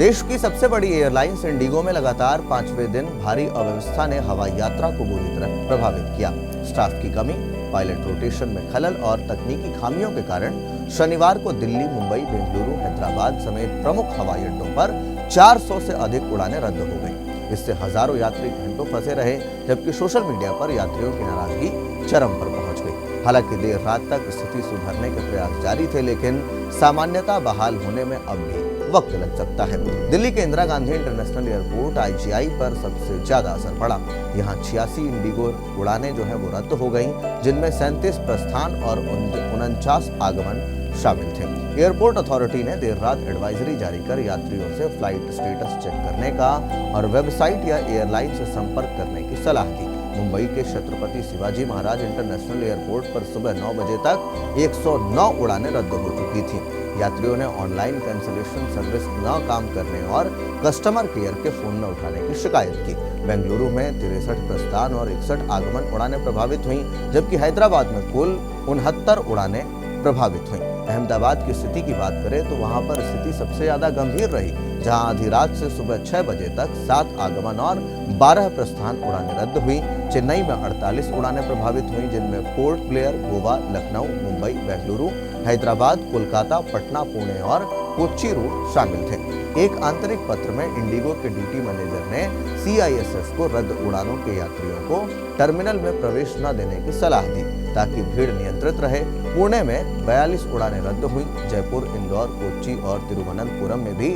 देश की सबसे बड़ी एयरलाइंस इंडिगो में लगातार 5वें दिन भारी अव्यवस्था ने हवाई यात्रा को बुरी तरह प्रभावित किया। स्टाफ की कमी, पायलट रोटेशन में खलल और तकनीकी खामियों के कारण शनिवार को दिल्ली, मुंबई, बेंगलुरु, हैदराबाद समेत प्रमुख हवाई अड्डों पर 400 से अधिक उड़ानें रद्द हो गईं। इससे हजारों यात्री घंटों फंसे रहे, जबकि सोशल मीडिया पर यात्रियों की नाराजगी चरम पर पहुंच गई। हालांकि देर रात तक स्थिति सुधारने के प्रयास जारी थे, लेकिन सामान्यता बहाल होने में अब भी वक्त लग सकता है। दिल्ली के Indira Gandhi international airport IGI पर सबसे ज्यादा असर पड़ा। यहाँ 86 इंडिगो उड़ानें जो है वो रद्द हो गईं, जिनमें 37 प्रस्थान और 49 आगमन शामिल थे। एयरपोर्ट अथॉरिटी ने देर रात एडवाइजरी जारी कर यात्रियों से फ्लाइट स्टेटस चेक करने का और वेबसाइट या एयरलाइन से संपर्क करने की सलाह दी। मुंबई के छत्रपति शिवाजी महाराज इंटरनेशनल एयरपोर्ट पर सुबह 9 बजे तक 109 उड़ानें रद्द हो चुकी थीं। यात्रियों ने ऑनलाइन कैंसिलेशन सर्विस न काम करने और कस्टमर केयर के फोन न उठाने की शिकायत की। बेंगलुरु में 63 प्रस्थान और 61 आगमन उड़ानें प्रभावित हुईं, जबकि हैदराबाद में कुल 69 उड़ानें प्रभावित हुईं। अहमदाबाद की स्थिति की बात करें तो वहां पर स्थिति सबसे ज्यादा गंभीर रही, जहां आधी रात से सुबह 6 बजे तक 7 आगमन और 12 प्रस्थान उड़ानें रद्द हुई। चेन्नई में 48 उड़ानें प्रभावित हुई, जिनमें पोर्ट ब्लेयर, गोवा, लखनऊ, मुंबई, बेंगलुरु, हैदराबाद, कोलकाता, पटना, पुणे और कोच्चि रूट शामिल थे। एक आंतरिक पत्र में इंडिगो के ड्यूटी मैनेजर ने CISF को रद्द उड़ानों के यात्रियों को टर्मिनल में प्रवेश न देने की सलाह दी, ताकि भीड़ नियंत्रित रहे। पुणे में 42 उड़ानें रद्द हुई। जयपुर, इंदौर, कोच्चि और तिरुवनंतपुरम में भी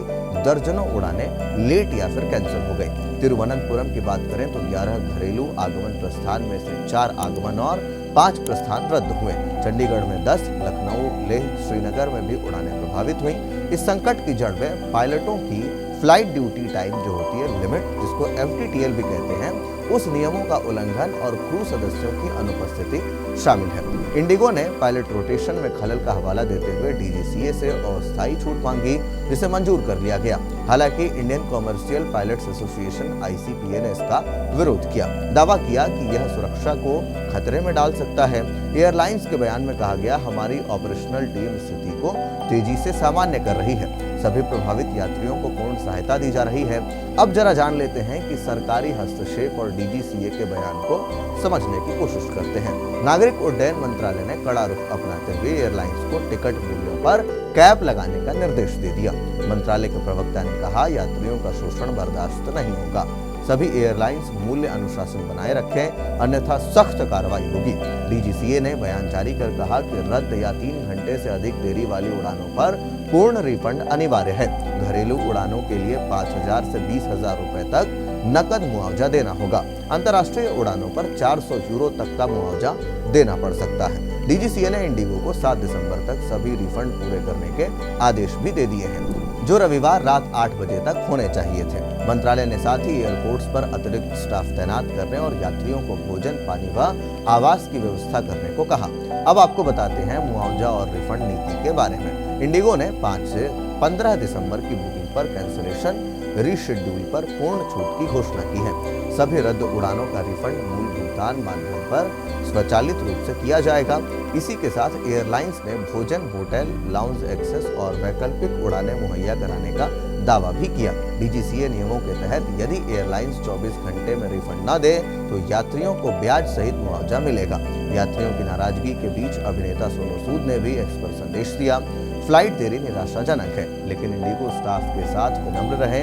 दर्जनों उड़ानें लेट या फिर कैंसिल हो गई। तिरुवनंतपुरम की बात करें तो 11 घरेलू आगमन प्रस्थान में से 4 आगमन और 5 प्रस्थान रद्द हुए। चंडीगढ़ में 10, लखनऊ, लेह, श्रीनगर में भी उड़ानें प्रभावित हुई। इस संकट की जड़ में पायलटों की फ्लाइट ड्यूटी टाइम जो होती है लिमिट, जिसको FTTL भी कहते हैं, उस नियमों का उल्लंघन और क्रू सदस्यों की अनुपस्थिति शामिल है। इंडिगो ने पायलट रोटेशन में खलल का हवाला देते हुए DGCA से अस्थायी छूट मांगी, जिसे मंजूर कर लिया गया। हालांकि Indian commercial pilots association ICPA ने इसका विरोध किया, दावा किया कि यह सुरक्षा को खतरे में डाल सकता है। एयरलाइंस के बयान में कहा गया, हमारी ऑपरेशनल टीम स्थिति को तेजी से सामान्य कर रही है। सभी प्रभावित यात्रियों को पूर्ण सहायता दी जा रही है। अब जरा जान लेते हैं कि सरकारी हस्तक्षेप और DGCA के बयान को समझने की कोशिश करते हैं। नागरिक उड्डयन मंत्रालय ने कड़ा रुख अपनाते हुए एयरलाइंस को टिकट मूल्यों पर कैप लगाने का निर्देश दे दिया। मंत्रालय के प्रवक्ता ने कहा, यात्रियों का शोषण बर्दाश्त नहीं होगा। सभी एयरलाइंस मूल्य अनुशासन बनाए रखें, अन्यथा सख्त कार्रवाई होगी। DGCA ने बयान जारी कर कहा कि रद्द या 3 घंटे से अधिक देरी वाली उड़ानों पर पूर्ण रिफंड अनिवार्य है। घरेलू उड़ानों के लिए 5,000 से 20,000 रुपए तक नकद मुआवजा देना होगा। अंतर्राष्ट्रीय उड़ानों पर 400 यूरो तक का मुआवजा देना पड़ सकता है। DGCA ने इंडिगो को 7 दिसंबर तक सभी रिफंड पूरे करने के आदेश भी दे दिए हैं, जो रविवार रात 8 बजे तक होने चाहिए थे। मंत्रालय ने साथ ही एयरपोर्ट्स पर अतिरिक्त स्टाफ तैनात करने और यात्रियों को भोजन, पानी व आवास की व्यवस्था करने को कहा। अब आपको बताते हैं मुआवजा और रिफंड नीति के बारे में। इंडिगो ने 5 से 15 दिसंबर की बुकिंग पर कैंसिलेशन, रीशेड्यूल पर पूर्ण छूट की घोषणा की है। सभी रद्द उड़ानों का रिफंड मूल भुगतान माध्यम पर स्वचालित रूप से किया जाएगा। इसी के साथ एयरलाइंस ने भोजन, होटल, लाउंज एक्सेस और वैकल्पिक उड़ानें मुहैया कराने का दावा भी किया। DGCA नियमों के तहत यदि एयरलाइंस 24 घंटे में रिफंड न दे तो यात्रियों को ब्याज सहित मुआवजा मिलेगा। यात्रियों की नाराजगी के बीच अभिनेता सोनू सूद ने भी एक्स पर संदेश दिया, फ्लाइट देरी निराशाजनक है, लेकिन इंडिगो स्टाफ के साथ विनम्र रहे,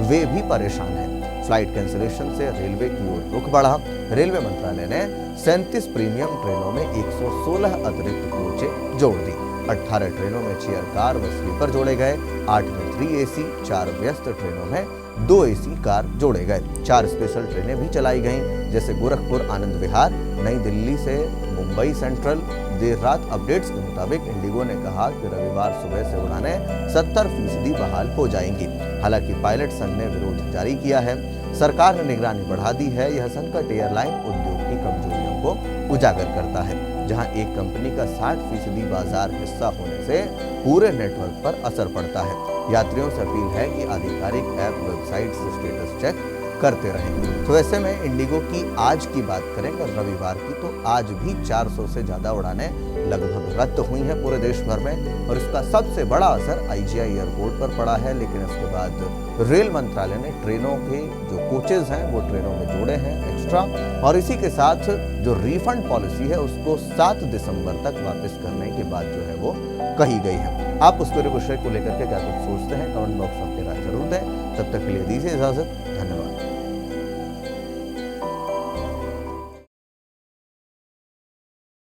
वे भी परेशान हैं। फ्लाइट कैंसिलेशन से रेलवे की ओर रुख बढ़ा। रेलवे मंत्रालय ने 37 प्रीमियम ट्रेनों में 116 अतिरिक्त कोचें जोड़ दी। 18 ट्रेनों में चेयर कार व स्लीपर जोड़े गए। 8 में 3 AC, 4 व्यस्त ट्रेनों में 2 AC कार जोड़े गए। 4 स्पेशल ट्रेनें भी चलाई गईं, जैसे गोरखपुर आनंद विहार, नई दिल्ली से मुंबई सेंट्रल। देर रात अपडेट्स के मुताबिक इंडिगो ने कहा कि रविवार सुबह से उड़ानें 70% बहाल हो जाएंगी। हालांकि पायलट संघ ने विरोध जारी किया है। सरकार ने निगरानी बढ़ा दी है। यह संकट एयरलाइन उद्योग की कमजोरियों को उजागर करता है, जहां एक कंपनी का 60% बाजार हिस्सा होने से पूरे नेटवर्क पर असर पड़ता है। यात्रियों से अपील है कि आधिकारिक ऐप, वेबसाइट से स्टेटस चेक करते रहें। तो ऐसे में इंडिगो की आज की बात करें अगर रविवार की, तो आज भी 400 से ज़्यादा उड़ानें लगभग रद्द हुई हैं पूरे देश भर में, और इसका सबसे बड़ा असर आईजीआई एयरपोर्ट पर पड़ा है। लेकिन इसके बाद रेल मंत्रालय ने ट्रेनों के जो कोचेज हैं वो ट्रेनों में जोड़े हैं एक्स्ट्रा, और इसी के साथ जो रिफंड पॉलिसी है उसको 7 दिसंबर तक वापस करने की बात जो है वो कही गई है। आप उस पूरे विषय को लेकर के क्या कुछ सोचते हैं, कमेंट बॉक्स में अपनी राय जरूर दें। तब तक के लिए दीजिए इजाजत, धन्यवाद।